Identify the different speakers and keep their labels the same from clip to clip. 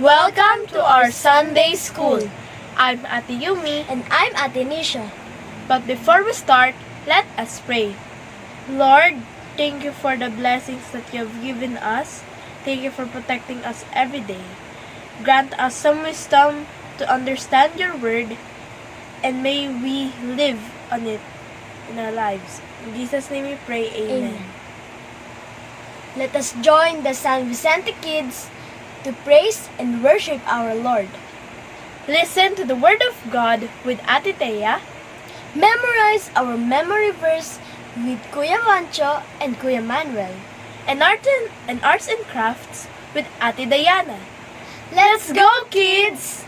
Speaker 1: Welcome to our Sunday School. I'm Ate Yumi.
Speaker 2: And I'm Ate Nisha.
Speaker 1: But before we start, let us pray. Lord, thank you for the blessings that you have given us. Thank you for protecting us every day. Grant us some wisdom to understand your word, and may we live on it in our lives. In Jesus' name we pray, Amen.
Speaker 2: Let us join the San Vicente kids to praise and worship our Lord.
Speaker 1: Listen to the Word of God with Ate Thea.
Speaker 2: Memorize our memory verse with Kuya Mancho and Kuya Manuel.
Speaker 1: And arts and crafts with Ate Diana. Let's go, kids!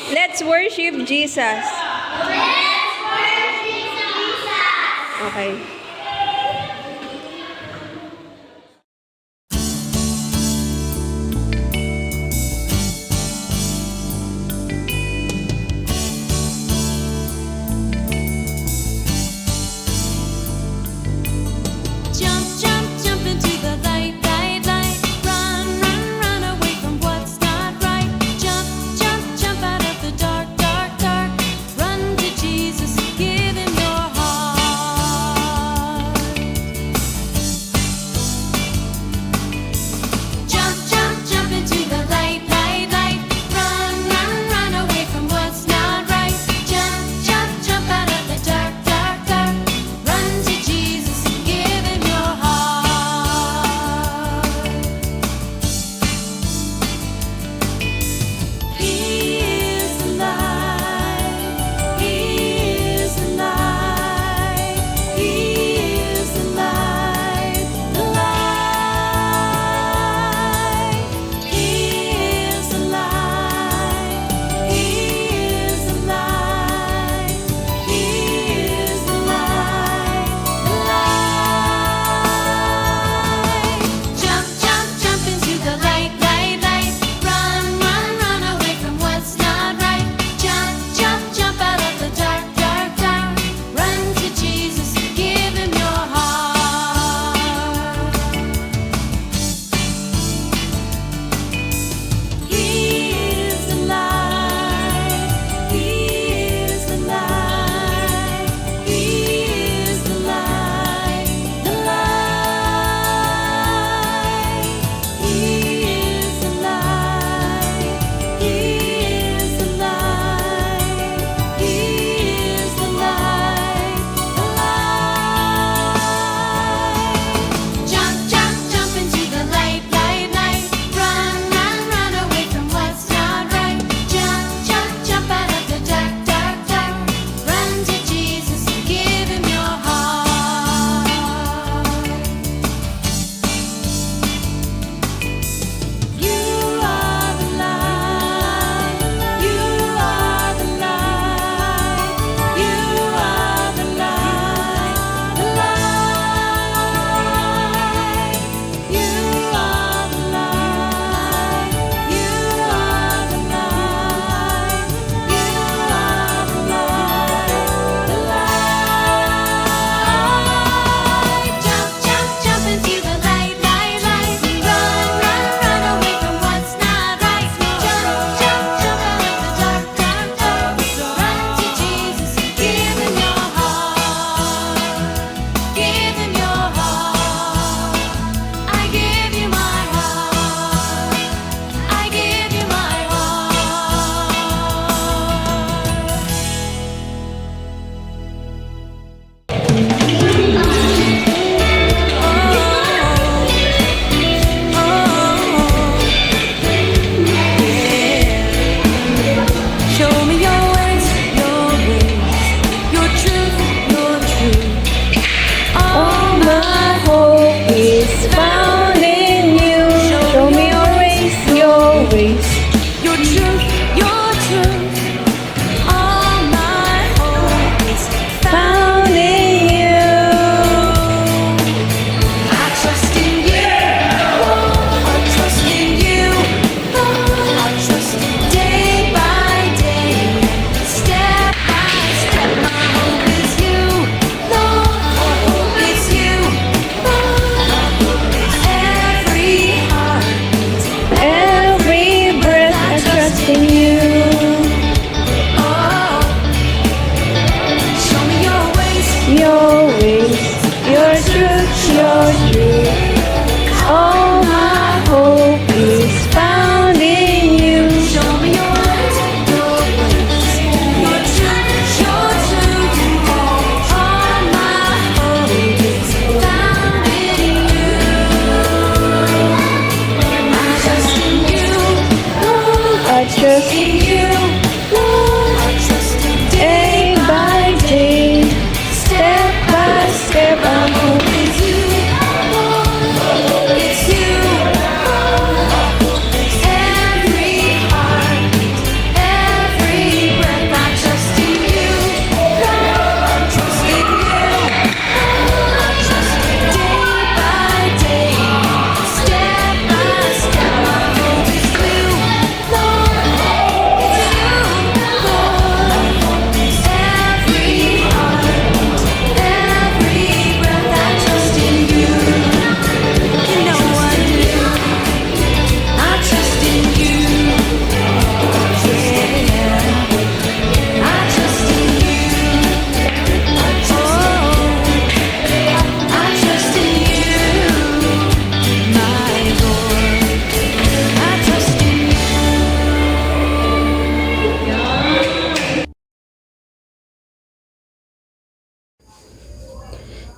Speaker 3: Let's worship Jesus. Okay.
Speaker 4: Jump, jump, jump into the light, light, light. Run, run, run away from what's not right. Jump, jump, jump out of the dark, dark, dark. Run to Jesus, give him your heart.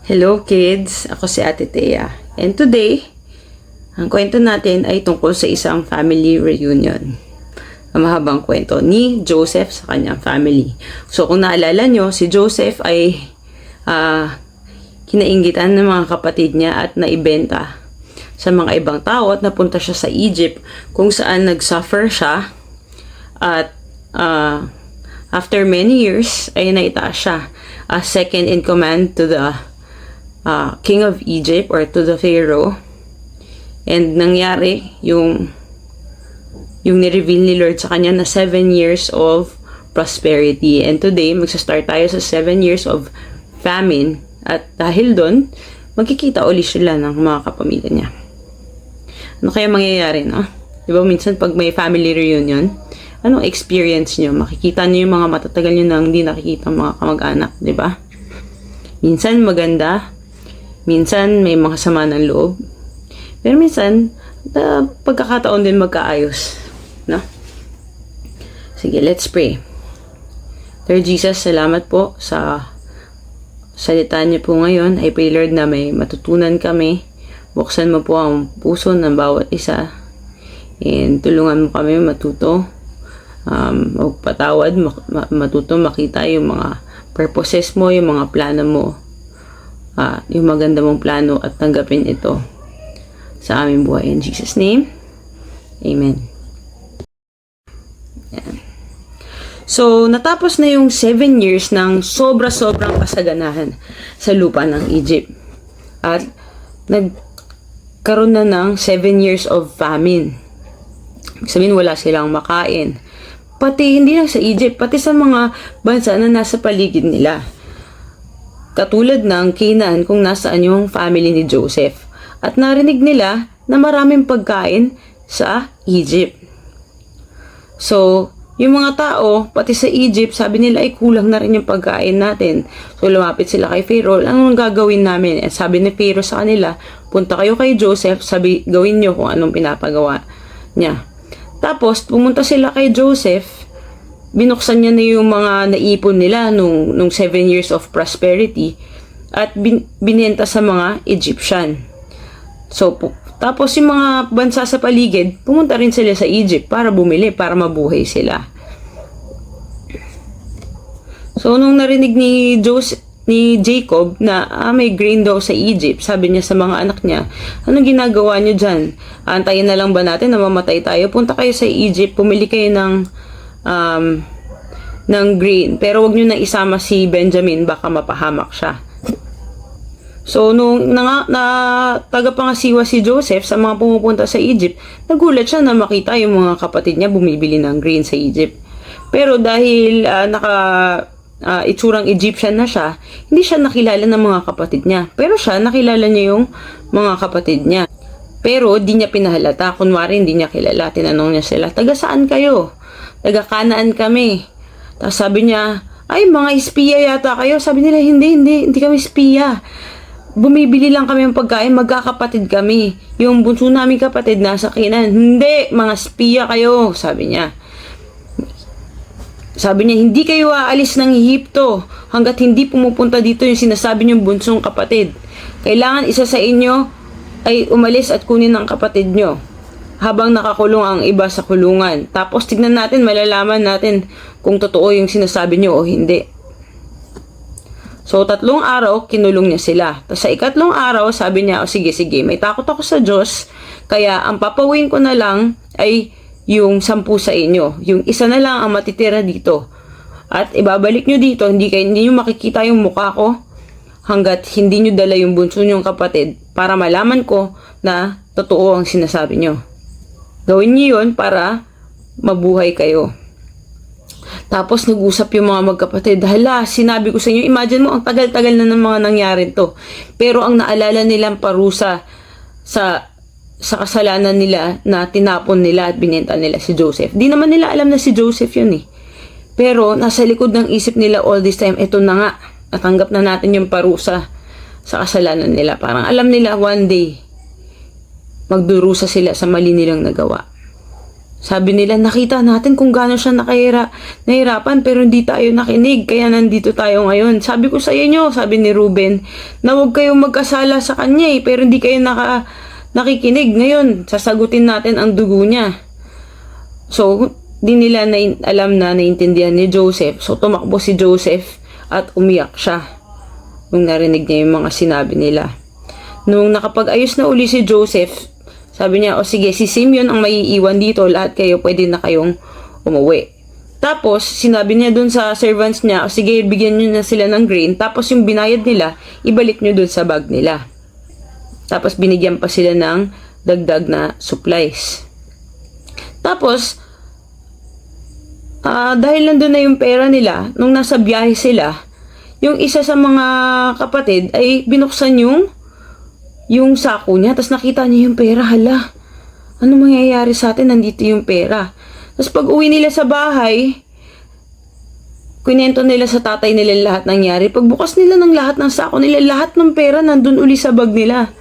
Speaker 3: Hello kids, ako si Ate Thea. And today, ang kwento natin ay tungkol sa isang family reunion. Ang mahabang kwento ni Joseph sa kanyang family. So kung naalala nyo, si Joseph ay kinainggitan ng mga kapatid niya at naibenta sa mga ibang tao at napunta siya sa Egypt kung saan nag-suffer siya at after many years ay naitaas siya as second in command to the king of Egypt or to the Pharaoh. And nangyari yung ni-reveal ni Lord sa kanya na 7 years of prosperity. And today, magsa-start tayo sa 7 years of famine. At dahil doon, magkikita uli sila ng mga kapamilya niya. Ano kaya mangyayari, no? Diba minsan pag may family reunion, anong experience nyo? Makikita nyo yung mga matatagal nyo na hindi nakikita mga kamag-anak, diba? Minsan maganda, minsan may mga sama ng loob, pero minsan, pagkakataon din magkaayos, no? Sige, let's pray. Lord Jesus, salamat po sa salita niyo po ngayon. I pray, Lord, na may matutunan kami. Buksan mo po ang puso ng bawat isa. And tulungan mo kami matuto. Magpatawad, matuto makita yung mga purposes mo, yung mga plano mo. Yung maganda mong plano at tanggapin ito sa aming buhay. In Jesus' name, Amen. Yan. So, natapos na yung 7 years ng sobra-sobrang kasaganahan sa lupa ng Egypt. At nagkaroon na ng 7 years of famine. Sabihin, wala silang makain. Pati, hindi lang sa Egypt, pati sa mga bansa na nasa paligid nila. Katulad ng Canaan kung nasaan yung family ni Joseph. At narinig nila na maraming pagkain sa Egypt. So, yung mga tao, pati sa Egypt, sabi nila ay kulang na rin yung pagkain natin. So, lumapit sila kay Pharaoh. Anong gagawin namin? At sabi ni Pharaoh sa kanila, punta kayo kay Joseph, gawin nyo kung anong pinapagawa niya. Tapos, pumunta sila kay Joseph, binuksan niya na yung mga naipon nila nung 7 years of prosperity at binenta sa mga Egyptian. So, tapos yung mga bansa sa paligid, pumunta rin sila sa Egypt para bumili, para mabuhay sila. So, nung narinig ni Jacob na may grain daw sa Egypt, sabi niya sa mga anak niya, anong ginagawa niyo dyan? Antayin na lang ba natin na mamatay tayo? Punta kayo sa Egypt, pumili kayo ng grain. Pero wag niyo na isama si Benjamin, baka mapahamak siya. So, nung tagapangasiwa si Joseph sa mga pumupunta sa Egypt, nagulat siya na makita yung mga kapatid niya bumibili ng grain sa Egypt. Pero dahil itsurang Egyptian na siya, hindi siya nakilala ng mga kapatid niya. Pero siya, nakilala niya yung mga kapatid niya. Pero, di niya pinahalata. Kunwari, hindi niya kilala. Tinanong niya sila, taga saan kayo? Taga Kanaan kami. Tapos sabi niya, ay, mga espiya yata kayo. Sabi nila, hindi kami espiya. Bumibili lang kami ng pagkain, magkakapatid kami. Yung bunso namin kapatid nasa Canaan. Hindi, mga espiya kayo, sabi niya. Sabi niya, hindi kayo aalis ng Ehipto hanggat hindi pumupunta dito yung sinasabi niyong bunsong kapatid. Kailangan isa sa inyo ay umalis at kunin ang kapatid niyo habang nakakulong ang iba sa kulungan. Tapos tignan natin, malalaman natin kung totoo yung sinasabi niyo o hindi. So, 3 araw, kinulong niya sila. Tapos sa 4 araw, sabi niya, sige, may takot ako sa Diyos, kaya ang papawin ko na lang ay yung 10 sa inyo. Yung isa na lang ang matitira dito. At ibabalik nyo dito, hindi nyo makikita yung mukha ko hanggat hindi nyo dala yung bunso nyong kapatid para malaman ko na totoo ang sinasabi nyo. Gawin nyo yun para mabuhay kayo. Tapos nag-usap yung mga magkapatid. Hala, sinabi ko sa inyo, imagine mo, ang tagal-tagal na ng mga nangyari to. Pero ang naalala nilang parusa sa kasalanan nila na tinapon nila at binenta nila si Joseph. Di naman nila alam na si Joseph yun eh. Pero nasa likod ng isip nila all this time, eto na nga, natanggap na natin yung parusa sa kasalanan nila. Parang alam nila one day, magdurusa sila sa mali nilang nagawa. Sabi nila, nakita natin kung gaano siya nahirapan pero hindi tayo nakinig, kaya nandito tayo ngayon. Sabi ko sa inyo, sabi ni Ruben, na huwag kayong magkasala sa kanya pero hindi kayo nakikinig. Ngayon, sasagutin natin ang dugo niya. So, di nila alam na naintindihan ni Joseph. So, tumakbo si Joseph at umiyak siya nung narinig niya yung mga sinabi nila. Nung nakapag-ayos na uli si Joseph, sabi niya, o sige, si Simeon ang maiiwan dito, lahat kayo pwede na kayong umuwi. Tapos, sinabi niya dun sa servants niya, o sige, bigyan niyo na sila ng grain, tapos yung binayad nila, ibalik niyo dun sa bag nila. Tapos, binigyan pa sila ng dagdag na supplies. Tapos, dahil nandun na yung pera nila, nung nasa biyahe sila, yung isa sa mga kapatid ay binuksan yung sako niya, tapos nakita niya yung pera. Hala, ano mangyayari sa atin? Nandito yung pera. Tapos pag uwi nila sa bahay, kwento nila sa tatay nila lahat nangyari. Pagbukas nila ng lahat ng sako nila, lahat ng pera nandun uli sa bag nila.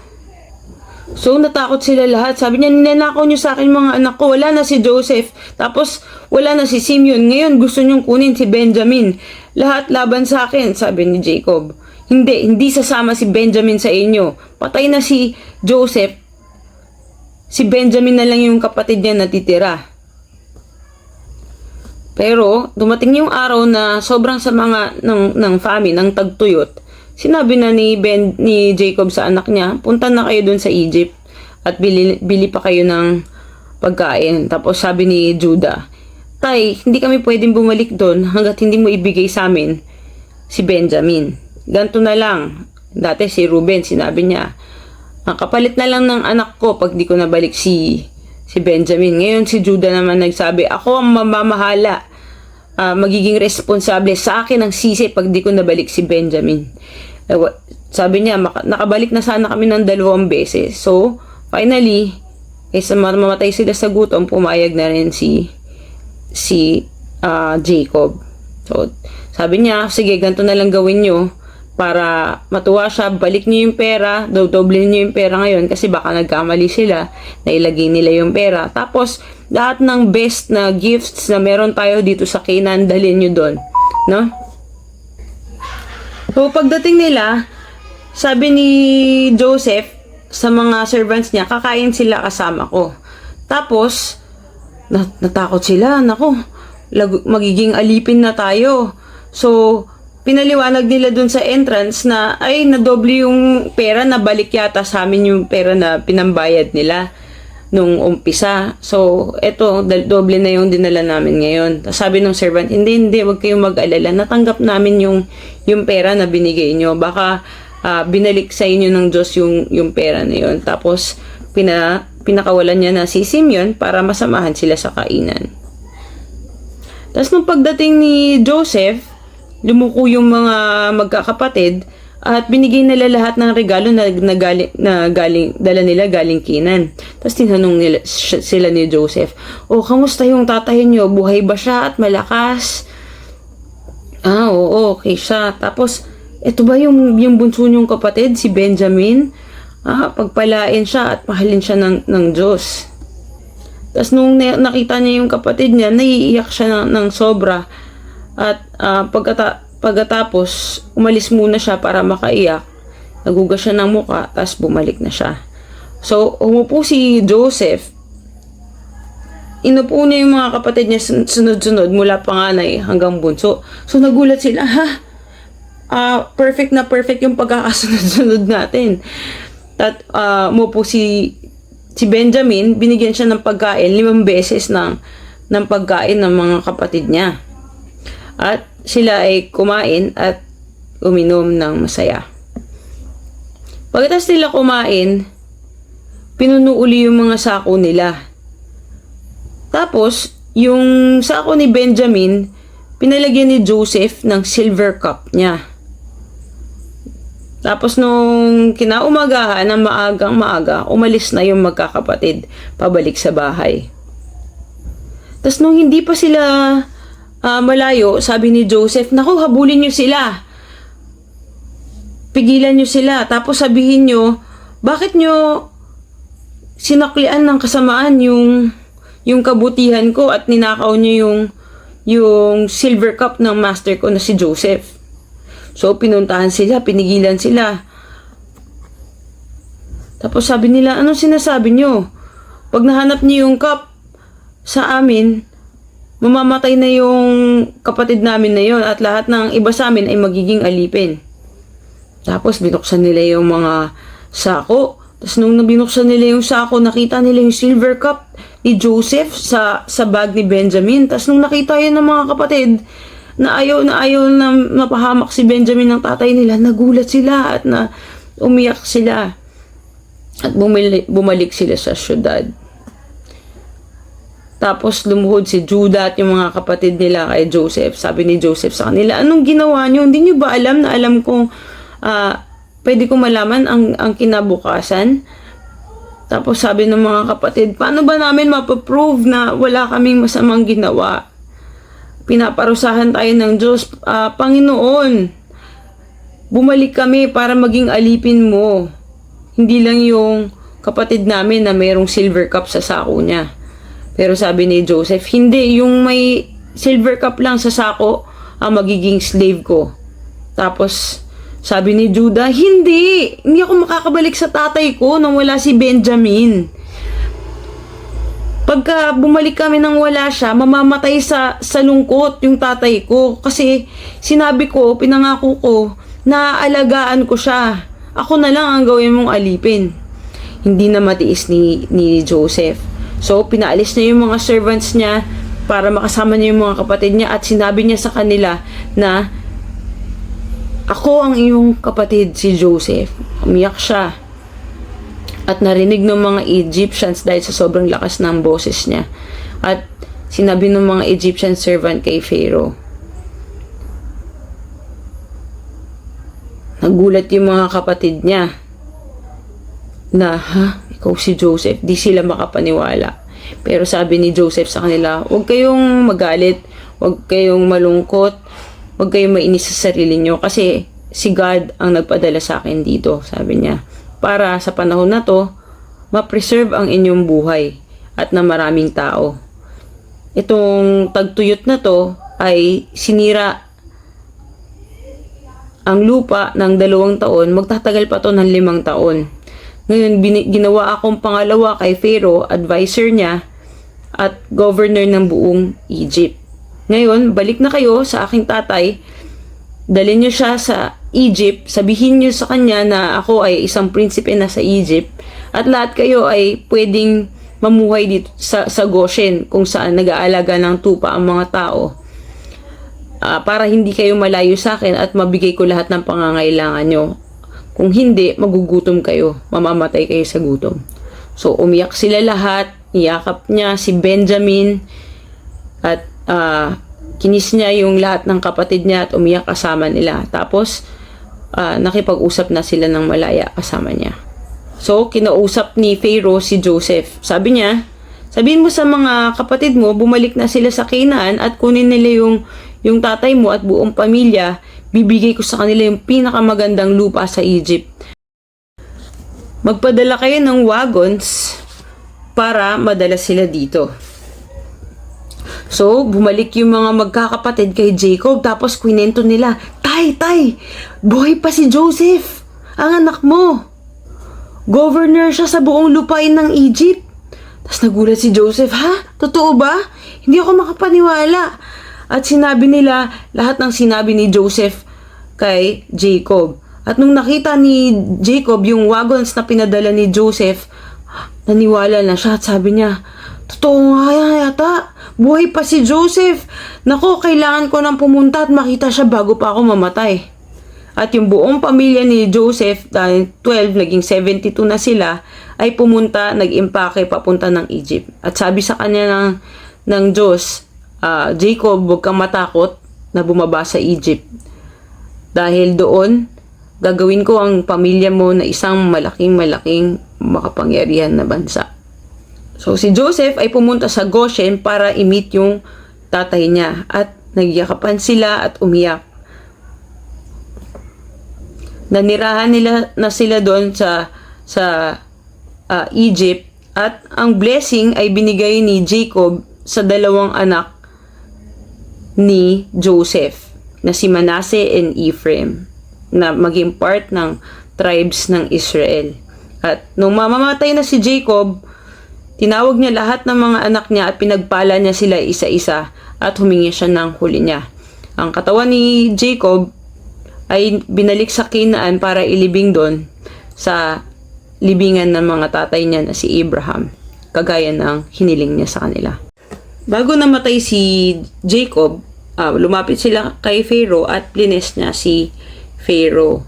Speaker 3: So, natakot sila lahat. Sabi niya, ninanakaw niyo sa akin mga anak ko. Wala na si Joseph. Tapos, wala na si Simeon. Ngayon, gusto niyong kunin si Benjamin. Lahat laban sa akin, sabi ni Jacob. Hindi sasama si Benjamin sa inyo. Patay na si Joseph. Si Benjamin na lang yung kapatid niya natitira. Pero, dumating yung araw na sobrang sama ng famine, ng tagtuyot. Sinabi na ni Jacob sa anak niya, punta na kayo dun sa Egypt at bili pa kayo ng pagkain. Tapos sabi ni Judah, Tay, hindi kami pwedeng bumalik dun hanggat hindi mo ibigay sa amin si Benjamin. Ganto na lang. Dati si Ruben, sinabi niya, ang kapalit na lang ng anak ko pag di ko nabalik si Benjamin. Ngayon si Judah naman nagsabi, ako ang mamamahala. Magiging responsable sa akin ang sisi pag di ko nabalik si Benjamin. Sabi niya, nakabalik na sana kami ng 2 beses. So, finally, kaysa mamatay sila sa gutom, pumayag na rin si Jacob. So, sabi niya, sige, ganito na lang gawin nyo para matuwa siya, balik niyo yung pera, doble niyo yung pera ngayon kasi baka nagkamali sila, nailagay nila yung pera. Tapos, lahat ng best na gifts na meron tayo dito sa Canaan, dalhin nyo doon. No? So, pagdating nila, sabi ni Joseph sa mga servants niya, kakain sila kasama ko. Tapos, natakot sila. Nako, magiging alipin na tayo. So, pinaliwanag nila dun sa entrance na ay nadoble yung pera, na balik yata sa amin yung pera na pinambayad nila nung umpisa. So, eto, doble na yung dinala namin ngayon. Tapos sabi ng servant, hindi, wag kayong mag-alala. Natanggap namin yung pera na binigay nyo. Baka binalik sa inyo ng Diyos yung pera na yun. Tapos, pinakawalan niya na si Simeon para masamahan sila sa kainan. Tapos, nung pagdating ni Joseph, lumuko yung mga magkakapatid at binigay nila lahat ng regalo na dala nila galing Canaan. Tapos tinanong sila ni Joseph, kamusta yung tatay niyo? Buhay ba siya at malakas? Oo, okay siya. Tapos, ito ba yung bunso niyong kapatid, si Benjamin? Pagpalain siya at mahalin siya ng Diyos. Tapos nung nakita niya yung kapatid niya, naiiyak siya ng sobra. At pagkatapos, umalis muna siya para makaiyak. Nagugas siya ng muka, tapos bumalik na siya. So, umupo si Joseph. Inupo niya yung mga kapatid niya sunod-sunod mula panganay hanggang bunso. So, nagulat sila, perfect na perfect yung pagkakasunod-sunod natin. At umupo si Benjamin, binigyan siya ng pagkain 5 beses ng pagkain ng mga kapatid niya. At sila ay kumain at uminom ng masaya. Pagkatapos nila kumain, pinuno uli yung mga sako nila. Tapos, yung sako ni Benjamin, pinalagyan ni Joseph ng silver cup niya. Tapos nung kinaumagahan ng maaga, umalis na yung magkakapatid pabalik sa bahay. Tapos nung hindi pa sila malayo, sabi ni Joseph, naku, habulin nyo sila. Pigilan nyo sila. Tapos sabihin nyo, bakit nyo sinaklian ng kasamaan yung yung kabutihan ko at ninakaw niyo yung silver cup ng master ko na si Joseph. So, pinuntahan sila, pinigilan sila. Tapos sabi nila, anong sinasabi nyo? Pag nahanap niyo yung cup sa amin, mamamatay na yung kapatid namin na yon at lahat ng iba sa amin ay magiging alipin. Tapos binuksan nila yung mga sako. Tapos nung binuksan nila yung sako, nakita nila yung silver cup ni Joseph sa bag ni Benjamin. Tapos nung nakita yun ng mga kapatid na ayaw na mapahamak si Benjamin ng tatay nila, nagulat sila at na umiyak sila. At bumalik sila sa syudad. Tapos lumuhod si Judah at yung mga kapatid nila kay Joseph. Sabi ni Joseph sa kanila, anong ginawa nyo? Hindi nyo ba alam na alam kong pwede ko malaman ang kinabukasan? Tapos sabi ng mga kapatid, paano ba namin mapaprove na wala kaming masamang ginawa? Pinaparusahan tayo ng Diyos. Panginoon, bumalik kami para maging alipin mo. Hindi lang yung kapatid namin na mayroong silver cup sa sako niya. Pero sabi ni Joseph, hindi, yung may silver cup lang sa sako ang magiging slave ko. Tapos sabi ni Judah, hindi ako makakabalik sa tatay ko nang wala si Benjamin. Pagka bumalik kami nang wala siya, mamamatay sa lungkot yung tatay ko. Kasi sinabi ko, pinangako ko, na aalagaan ko siya. Ako na lang ang gawin mong alipin. Hindi na matiis ni Joseph. So, pinaalis niya yung mga servants niya para makasama niya yung mga kapatid niya at sinabi niya sa kanila na ako ang iyong kapatid, si Joseph. Umiyak siya. At narinig ng mga Egyptians dahil sa sobrang lakas ng boses niya. At sinabi ng mga Egyptian servant kay Pharaoh. Nagulat yung mga kapatid niya na, ikaw si Joseph? Di sila makapaniwala. Pero sabi ni Joseph sa kanila, huwag kayong magalit, huwag kayong malungkot, huwag kayong mainis sa sarili nyo kasi si God ang nagpadala sa akin dito, sabi niya. Para sa panahon na to, ma-preserve ang inyong buhay at na maraming tao. Itong tagtuyot na to ay sinira ang lupa ng 2 taon, magtatagal pa to ng 5 taon. Ngayon, ginawa akong pangalawa kay Pharaoh, advisor niya, at governor ng buong Egypt. Ngayon, balik na kayo sa aking tatay, dalhin niyo siya sa Egypt, sabihin niyo sa kanya na ako ay isang prinsipe na sa Egypt, at lahat kayo ay pwedeng mamuhay dito sa Goshen, kung saan nag-aalaga ng tupa ang mga tao. Para hindi kayo malayo sa akin at mabigay ko lahat ng pangangailangan nyo. Kung hindi, magugutom kayo. Mamamatay kayo sa gutom. So, umiyak sila lahat. Niyakap niya si Benjamin. At kinis niya yung lahat ng kapatid niya at umiyak kasama nila. Tapos, nakipag-usap na sila ng malaya kasama niya. So, kinausap ni Pharaoh si Joseph. Sabi niya, sabihin mo sa mga kapatid mo, bumalik na sila sa Canaan at kunin nila yung tatay mo at buong pamilya. Bibigay ko sa kanila yung pinakamagandang lupa sa Egypt. Magpadala kayo ng wagons para madala sila dito. So, bumalik yung mga magkakapatid kay Jacob, tapos kwinento nila, Tay, buhay pa si Joseph, ang anak mo. Governor siya sa buong lupain ng Egypt. Tapos nagulat si Joseph, Totoo ba? Hindi ako makapaniwala. At sinabi nila lahat ng sinabi ni Joseph kay Jacob. At nung nakita ni Jacob yung wagons na pinadala ni Joseph, naniwala na siya at sabi niya, totoo nga yata, buhay pa si Joseph. Nako, kailangan ko nang pumunta at makita siya bago pa ako mamatay. At yung buong pamilya ni Joseph, dahil 12, naging 72 na sila, ay pumunta, nag-impake papunta ng Egypt. At sabi sa kanya ng Diyos, Jacob, huwag kang matakot na bumaba sa Egypt. Dahil doon, gagawin ko ang pamilya mo na isang malaking makapangyarihan na bansa. So, si Joseph ay pumunta sa Goshen para i-meet yung tatay niya. At nagyakapan sila at umiyak. Nanirahan na sila doon sa Egypt At ang blessing ay binigay ni Jacob sa dalawang anak ni Joseph na si Manasseh and Ephraim na maging part ng tribes ng Israel. At nung mamamatay na si Jacob, tinawag niya lahat ng mga anak niya at pinagpala niya sila isa-isa at humingi siya ng huli niya. Ang katawan ni Jacob ay binalik sa Canaan para ilibing doon sa libingan ng mga tatay niya na si Abraham, kagaya ng hiniling niya sa kanila. Bago namatay si Jacob, lumapit sila kay Pharaoh at blines niya si Pharaoh.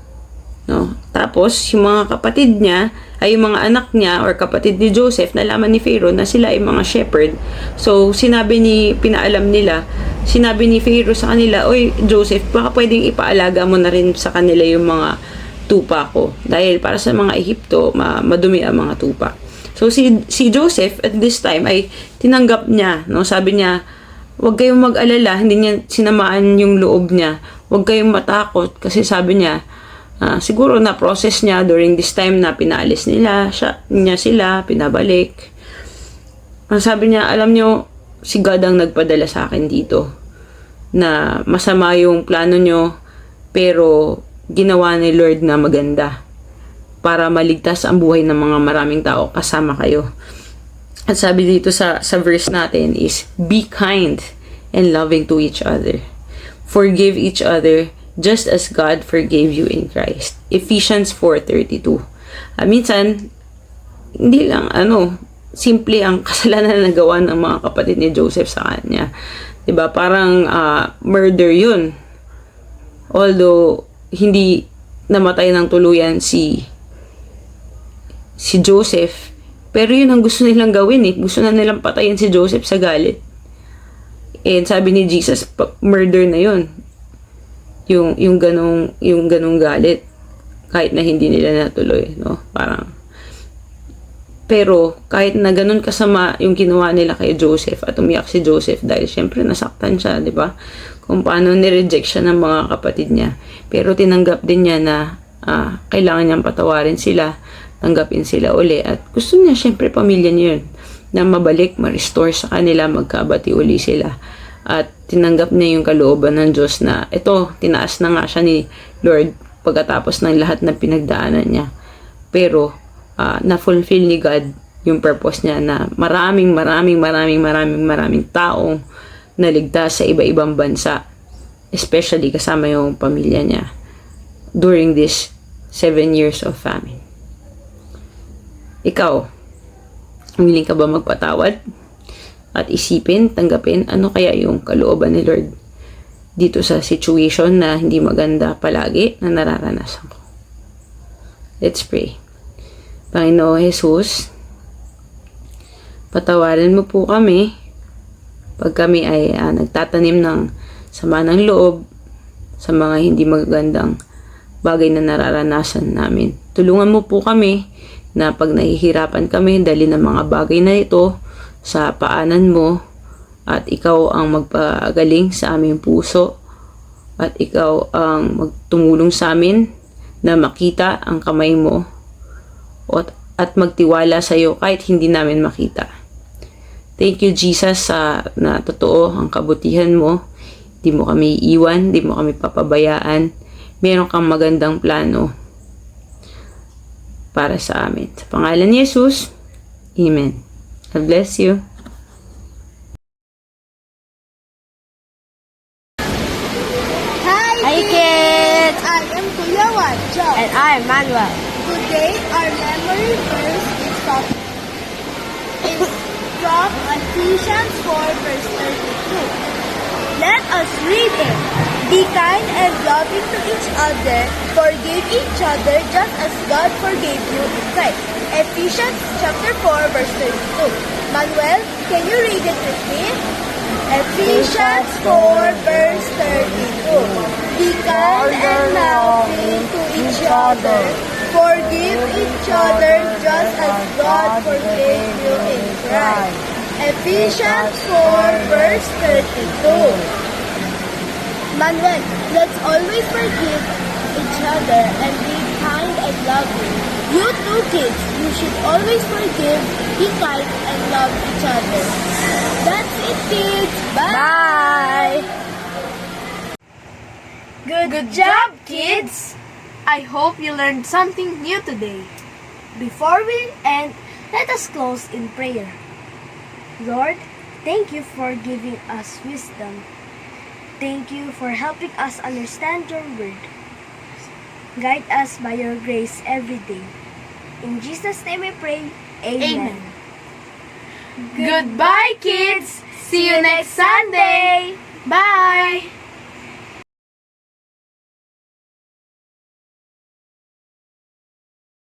Speaker 3: No? Tapos, yung mga kapatid niya, ay yung mga anak niya or kapatid ni Joseph, nalaman ni Pharaoh na sila ay mga shepherd. So, pinaalam nila, sinabi ni Pharaoh sa kanila, "Oy, Joseph, baka pwedeng ipaalaga mo na rin sa kanila yung mga tupa ko. Dahil para sa mga Ehipto, madumi ang mga tupa." So, si Joseph at this time ay tinanggap niya. No? Sabi niya, "Huwag kayong mag-alala," hindi niya sinamaan yung loob niya. "Huwag kayong matakot," kasi sabi niya, siguro na process niya during this time na pinaalis niya sila, pinabalik. Sabi niya, "Alam niyo, si God ang nagpadala sa akin dito. Na masama yung plano niyo, pero ginawa ni Lord na maganda para maligtas ang buhay ng mga maraming tao kasama kayo." At sabi dito sa verse natin is, "Be kind and loving to each other. Forgive each other just as God forgave you in Christ." Ephesians 4:32. Minsan, hindi lang, simple ang kasalanan na nagawa ng mga kapatid ni Joseph sa kanya. Diba? Parang murder yun. Although, hindi namatay ng tuluyan si Joseph, pero yun ang gusto nilang gawin eh. Gusto na nilang patayin si Joseph sa galit. And sabi ni Jesus, murder na yun. Yung ganong galit, kahit na hindi nila natuloy, no? Pero kahit na ganun kasama yung ginawa nila kay Joseph at umiyak si Joseph dahil syempre nasaktan siya, di ba? Kung paano ni-reject siya ng mga kapatid niya. Pero tinanggap din niya na kailangan niyang patawarin sila, tanggapin sila uli. At gusto niya syempre pamilya niya yun, na mabalik, ma-restore sa kanila, magkabati uli sila. At tinanggap niya yung kalooban ng Diyos na ito, tinaas na nga siya ni Lord pagkatapos ng lahat ng pinagdaanan niya. Pero na-fulfill ni God yung purpose niya na maraming taong naligtas sa iba-ibang bansa, especially kasama yung pamilya niya during this 7 years of famine. Ikaw, willing ka ba magpatawad at isipin, tanggapin ano kaya yung kalooban ni Lord dito sa situation na hindi maganda palagi na nararanasan ko? Let's pray. Panginoon Jesus, patawarin mo po kami pag kami ay nagtatanim ng sama ng loob sa mga hindi magagandang bagay na nararanasan namin. Tulungan mo po kami na pag nahihirapan kami, dali ng mga bagay na ito sa paanan mo at ikaw ang magpagaling sa aming puso at ikaw ang magtumulong sa amin na makita ang kamay mo at magtiwala sa iyo kahit hindi namin makita. Thank you, Jesus, na totoo ang kabutihan mo. Di mo kami iiwan, di mo kami papabayaan. Meron kang magandang plano para sa amin. Sa pangalan ni Jesus, Amen. God bless you.
Speaker 2: Hi kids! I am Kuya Wancho.
Speaker 1: And I am Manuel.
Speaker 2: Today, our memory verse is from Ephesians 4 verse 32. Let us read it. Be kind and loving to each other. Forgive each other just as God forgave you in Christ. Ephesians chapter 4 verse 32. Manuel, can you read it with me? Ephesians 4 verse 32. Be kind and loving to each other. Forgive each other just as God forgave you in Christ. Ephesians 4 verse 32. Manuel, let's always forgive each other and be kind and and loving. You too, kids. You should always forgive, be kind, and love each other. That's it, kids. Bye!
Speaker 1: Good job, kids! I hope you learned something new today.
Speaker 2: Before we end, let us close in prayer. Lord, thank you for giving us wisdom. Thank you for helping us understand your word. Guide us by your grace every day. In Jesus' name we pray. Amen.
Speaker 1: Goodbye, kids! See you next Sunday!